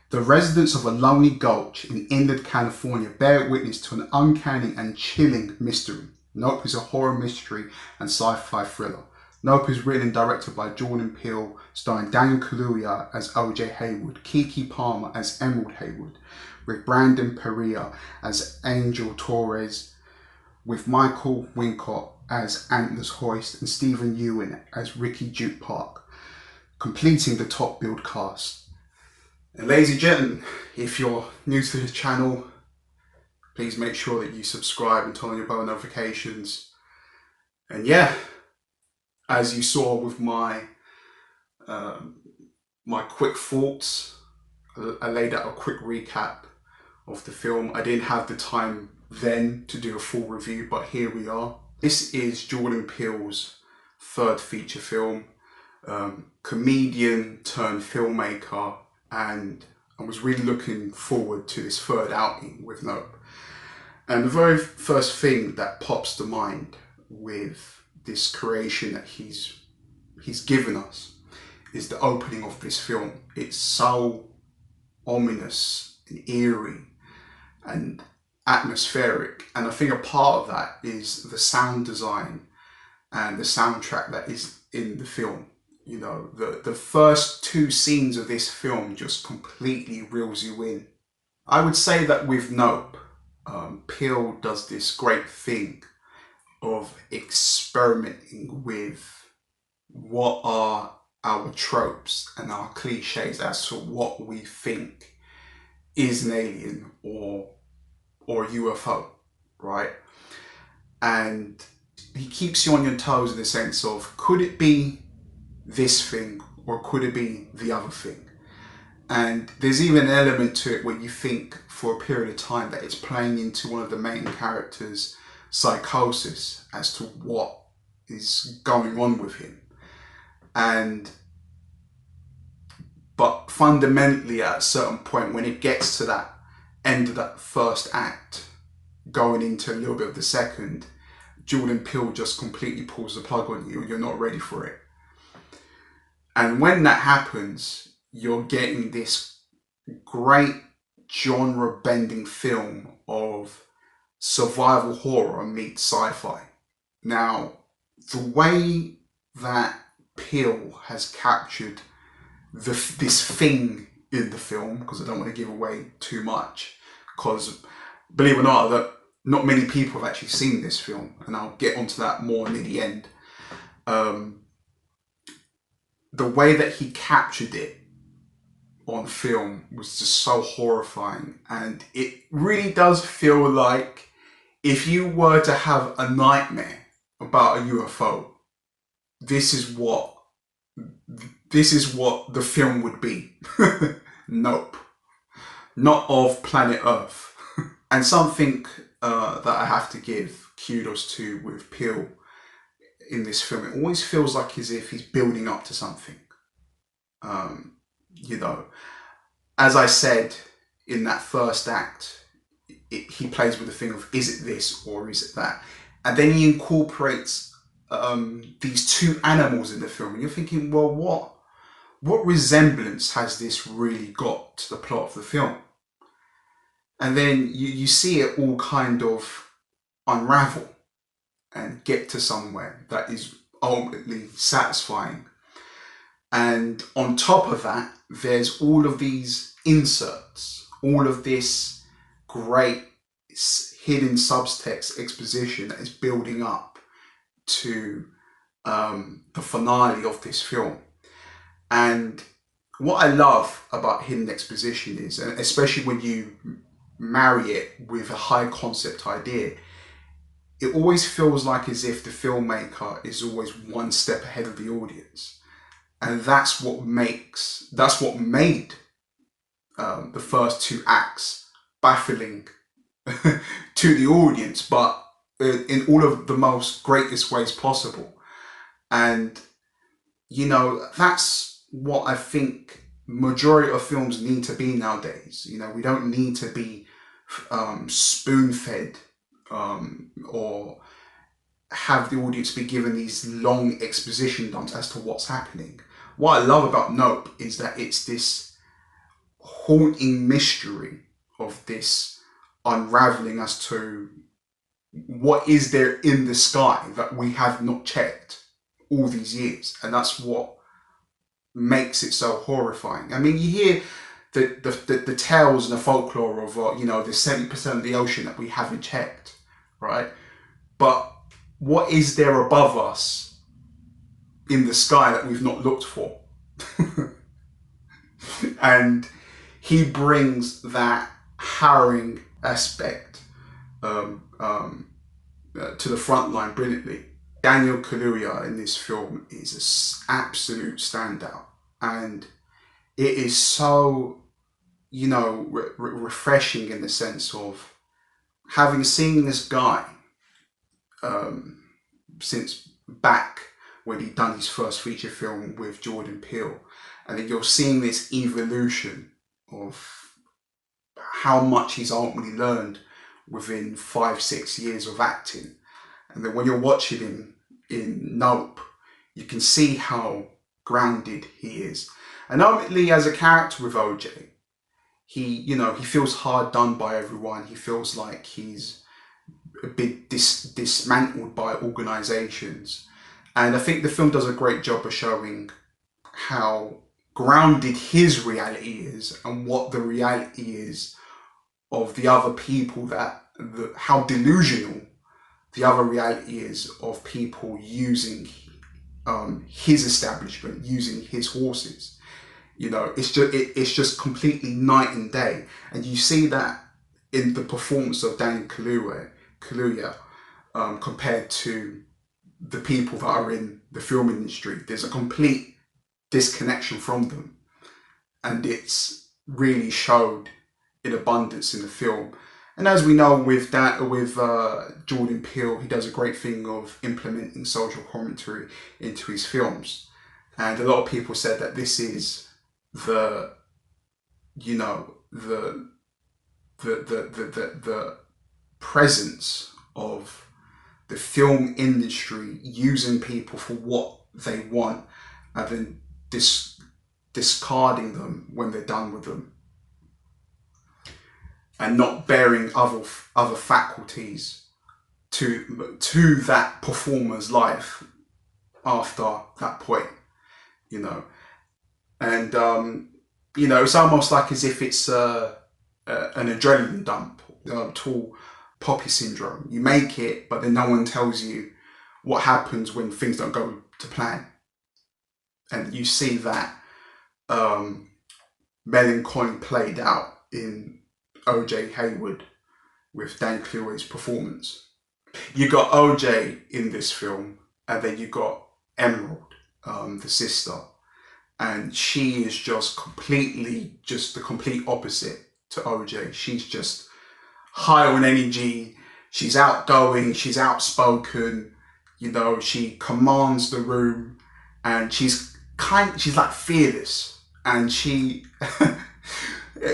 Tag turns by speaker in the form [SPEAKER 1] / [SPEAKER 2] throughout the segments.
[SPEAKER 1] The residents of a lonely gulch in inland California bear witness to an uncanny and chilling mystery. Nope is a horror mystery and sci-fi thriller. Nope is written and directed by Jordan Peele, starring Daniel Kaluuya as O.J. Haywood, Keke Palmer as Emerald Haywood, with Brandon Perea as Angel Torres, with Michael Wincott as Antlers Hoist and Stephen Ewan as Ricky Duke Park, completing the top billed cast. And ladies and gentlemen, if you're new to this channel, please make sure that you subscribe and turn on your bell notifications. And yeah, as you saw with my quick thoughts, I laid out a quick recap of the film. I didn't have the time then to do a full review, but here we are. This is Jordan Peele's third feature film, comedian turned filmmaker, and I was really looking forward to this third outing with Nope. And the very first thing that pops to mind with this creation that he's given us is the opening of this film. It's so ominous and eerie and atmospheric, and I think a part of that is the sound design and the soundtrack that is in the film. You know, the first two scenes of this film just completely reels you in. I would say that with Nope, Peele does this great thing of experimenting with what are our tropes and our cliches as to what we think is an alien or UFO, right? And he keeps you on your toes in the sense of, could it be this thing or could it be the other thing? And there's even an element to it where you think for a period of time that it's playing into one of the main characters' psychosis as to what is going on with him. But fundamentally at a certain point, when it gets to that end of that first act, going into a little bit of the second, Jordan Peele just completely pulls the plug on you. You're not ready for it. And when that happens, you're getting this great genre-bending film of survival horror meets sci-fi. Now, the way that Peele has captured this thing in the film, because I don't want to give away too much, because believe it or not, that not many people have actually seen this film, and I'll get onto that more near the end. The way that he captured it on film was just so horrifying, and it really does feel like if you were to have a nightmare about a UFO, this is what the film would be. Nope. Not of planet Earth. And something that I have to give kudos to with Peele in this film, it always feels like as if he's building up to something. You know, as I said in that first act, he plays with the thing of, is it this or is it that? And then he incorporates these two animals in the film, and you're thinking, well, what resemblance has this really got to the plot of the film? And then you see it all kind of unravel and get to somewhere that is ultimately satisfying. And on top of that, there's all of these inserts, all of this great hidden subtext exposition that is building up to the finale of this film. And what I love about hidden exposition is, and especially when you marry it with a high concept idea, it always feels like as if the filmmaker is always one step ahead of the audience. And that's what made the first two acts baffling to the audience, but in all of the most greatest ways possible. And, you know, that's what I think majority of films need to be nowadays. You know, we don't need to be spoon-fed or have the audience be given these long exposition dumps as to what's happening. What I love about Nope is that it's this haunting mystery of this unraveling as to what is there in the sky that we have not checked all these years. And that's what makes it so horrifying. I mean, you hear the tales and the folklore of, the 70% of the ocean that we haven't checked, right? But what is there above us in the sky that we've not looked for? And he brings that harrowing aspect to the front line brilliantly. Daniel Kaluuya in this film is an absolute standout, and it is so, refreshing in the sense of having seen this guy since back when he'd done his first feature film with Jordan Peele, and then you're seeing this evolution of how much he's ultimately learned within 5-6 years of acting. And then when you're watching him in Nope, you can see how grounded he is. And ultimately, as a character with OJ, he feels hard done by everyone. He feels like he's a bit dismantled by organizations. And I think the film does a great job of showing how grounded his reality is and what the reality is of the other people, how delusional the other reality is of people using his establishment, using his horses. It's just completely night and day, and you see that in the performance of Daniel Kaluuya compared to the people that are in the film industry. There's a complete disconnection from them, and it's really showed in abundance in the film. And as we know with Jordan Peele, he does a great thing of implementing social commentary into his films. And a lot of people said that this is the presence of the film industry using people for what they want and then discarding them when they're done with them, and not bearing other faculties to that performer's life after that point, and it's almost like as if it's an adrenaline dump, tall poppy syndrome. You make it, but then no one tells you what happens when things don't go to plan, and you see that melancholy played out in OJ Hayward with Dan Kaluuya's performance. You got OJ in this film, and then you got Emerald, the sister, and she is just the complete opposite to OJ. She's just high on energy. She's outgoing. She's outspoken. She commands the room, and she's like fearless, and she.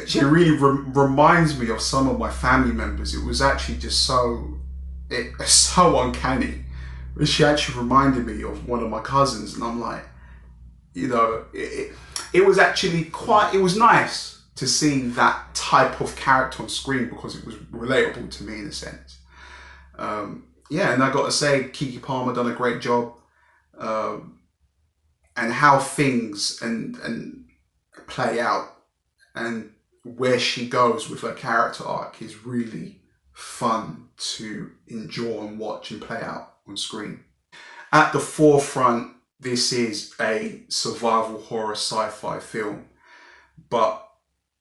[SPEAKER 1] She really reminds me of some of my family members. It was actually just so uncanny. She actually reminded me of one of my cousins, and I'm like, it was actually it was nice to see that type of character on screen because it was relatable to me in a sense. And I got to say, Keke Palmer done a great job, and how things and play out, and where she goes with her character arc is really fun to enjoy and watch and play out on screen. At the forefront, this is a survival horror sci-fi film, but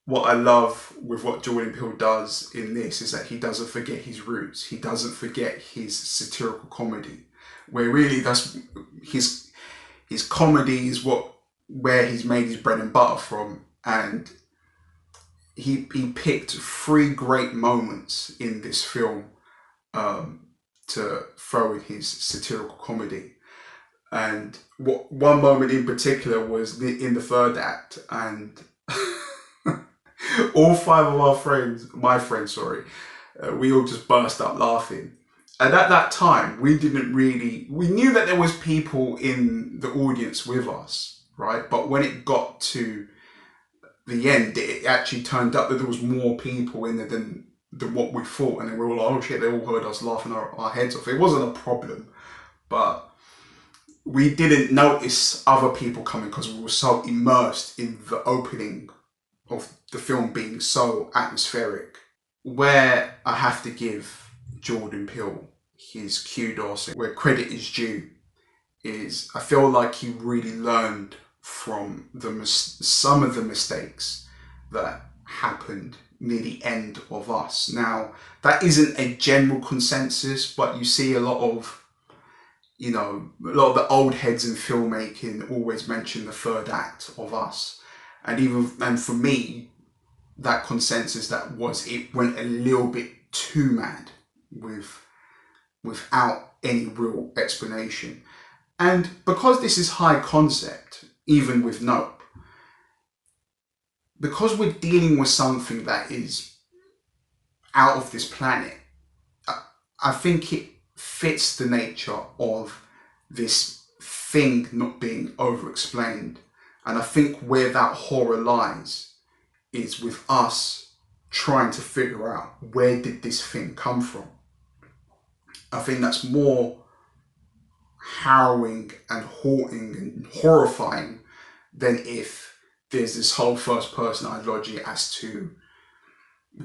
[SPEAKER 1] what I love with what Jordan Peele does in this is that he doesn't forget his roots. He doesn't forget his satirical comedy, where really that's his comedy is where he's made his bread and butter from. And he picked 3 great moments in this film to throw in his satirical comedy. And one moment in particular was in the third act, and all 5 of my friends, we all just burst up laughing. And at that time, we knew that there was people in the audience with us, right? But when it got to the end, it actually turned up that there was more people in there than what we thought, and then we were like, oh shit, they all heard us laughing our heads off. It wasn't a problem, but we didn't notice other people coming because we were so immersed in the opening of the film being so atmospheric. Where I have to give Jordan Peele his kudos, where credit is due, is I feel like he really learned from some of the mistakes that happened near the end of Us. Now, that isn't a general consensus, but you see a lot of the old heads in filmmaking always mention the third act of Us. And for me, that consensus that was, it went a little bit too mad without any real explanation. And because this is high concept, even with Nope, because we're dealing with something that is out of this planet, I think it fits the nature of this thing not being over-explained. And I think where that horror lies is with us trying to figure out, where did this thing come from? I think that's more harrowing and haunting and horrifying than if there's this whole first person ideology as to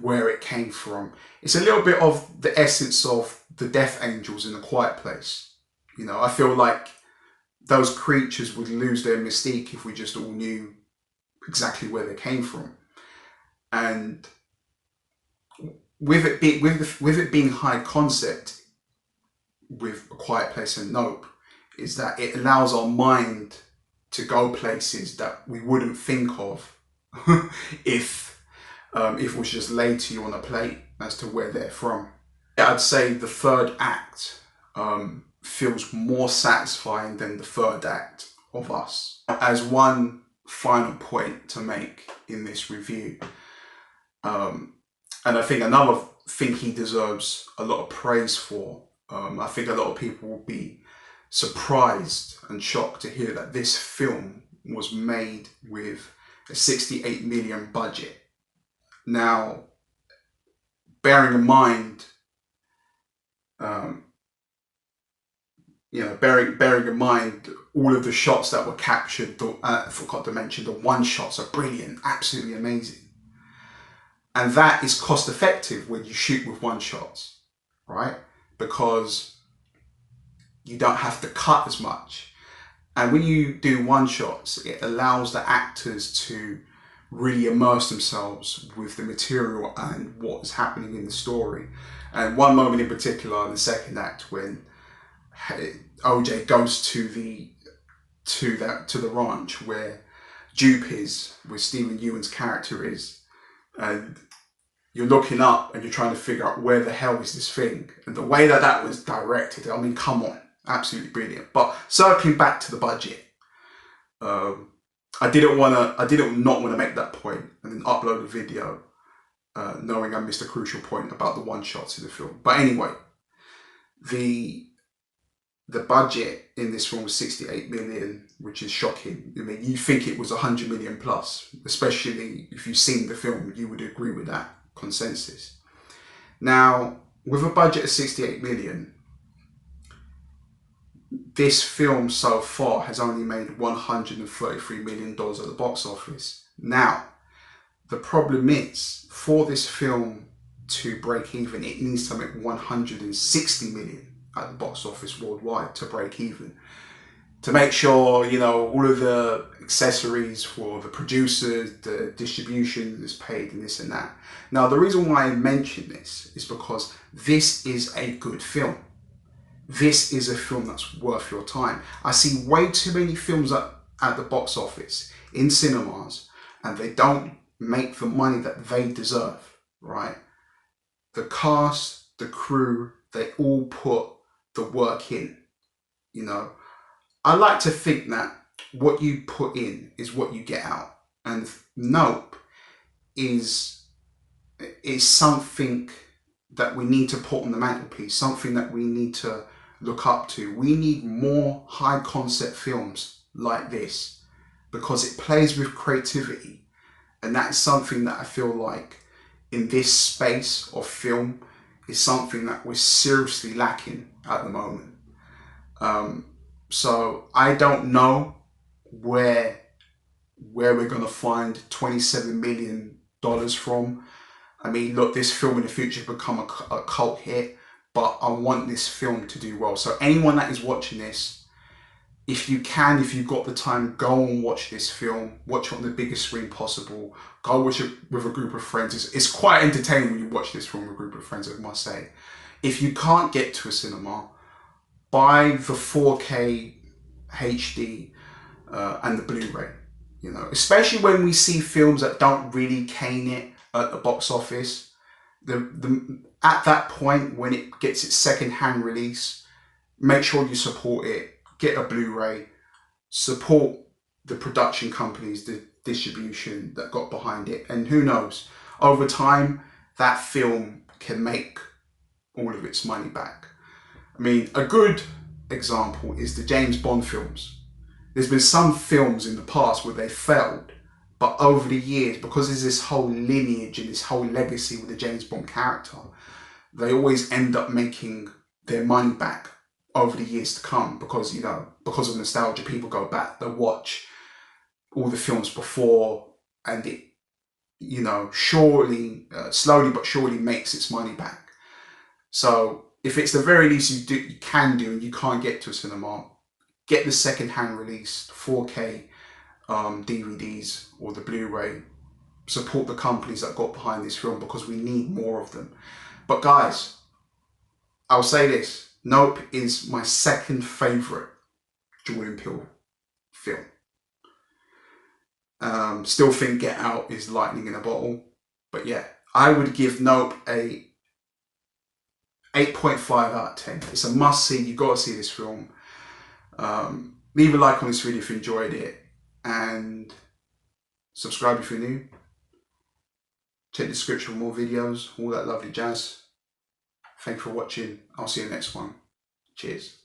[SPEAKER 1] where it came from. It's a little bit of the essence of the Death Angels in A Quiet Place. I feel like those creatures would lose their mystique if we just all knew exactly where they came from. And with it being high concept, with A Quiet Place and Nope, is that it allows our mind to go places that we wouldn't think of if it was just laid to you on a plate as to where they're from. I'd say the third act feels more satisfying than the third act of Us. As one final point to make in this review, and I think another thing he deserves a lot of praise for, I think a lot of people will be surprised and shocked to hear that this film was made with a 68 million budget. Now, bearing in mind, bearing in mind all of the shots that were captured, I forgot to mention the one shots are brilliant, absolutely amazing. And that is cost effective when you shoot with one shots, right? Because you don't have to cut as much. And when you do one shots, it allows the actors to really immerse themselves with the material and what is happening in the story. And one moment in particular in the second act, when OJ goes to the ranch where Jupe is, where Stephen Ewan's character is, and you're looking up and you're trying to figure out where the hell is this thing. And the way that was directed, I mean, come on, absolutely brilliant. But circling back to the budget, I didn't not want to make that point and then upload a video knowing I missed a crucial point about the one shots in the film. But anyway, the budget in this film was 68 million, which is shocking. I mean, you think it was 100 million plus, especially if you've seen the film, you would agree with that consensus. Now, with a budget of 68 million, this film so far has only made $133 million at the box office. Now, the problem is, for this film to break even, it needs to make 160 million at the box office worldwide to break even. To make sure, all of the accessories for the producers, the distribution is paid and this and that. Now, the reason why I mention this is because this is a good film. This is a film that's worth your time. I see way too many films at the box office in cinemas, and they don't make the money that they deserve, right? The cast, the crew, they all put the work in, I like to think that what you put in is what you get out. And Nope is something that we need to put on the mantelpiece, something that we need to look up to. We need more high concept films like this because it plays with creativity And that is something that I feel like in this space of film is something that we're seriously lacking at the moment. So I don't know where we're gonna find $27 million from. I mean, look, this film in the future has become a cult hit, but I want this film to do well. So anyone that is watching this, if you can, if you've got the time, go and watch this film. Watch it on the biggest screen possible. Go watch it with a group of friends. It's quite entertaining when you watch this film with a group of friends, I must say. If you can't get to a cinema, buy the 4K HD and the Blu-ray. You know, especially when we see films that don't really cane it at the box office. At that point when it gets its second-hand release, make sure you support it. Get a Blu-ray. Support the production companies, the distribution that got behind it, and who knows, over time that film can make all of its money back. I mean, a good example is the James Bond films. There's been some films in the past where they failed, but over the years, because there's this whole lineage and this whole legacy with the James Bond character, they always end up making their money back over the years to come, because, you know, because of nostalgia, people go back, they watch all the films before, and it, you know, surely, slowly but surely makes its money back. So if it's the very least you can do, and you can't get to a cinema, get the second-hand release 4K DVDs or the Blu-ray. Support the companies that got behind this film, because we need more of them. But guys, I'll say this: Nope is my second favourite Jordan Peele film. Still think Get Out is lightning in a bottle, but yeah, I would give Nope a 8.5 out of 10. It's a must see. You got to see this film. Leave a like on this video if you enjoyed it, and subscribe if you're new. Check the description for more videos, all that lovely jazz. Thanks for watching. I'll see you next one. Cheers.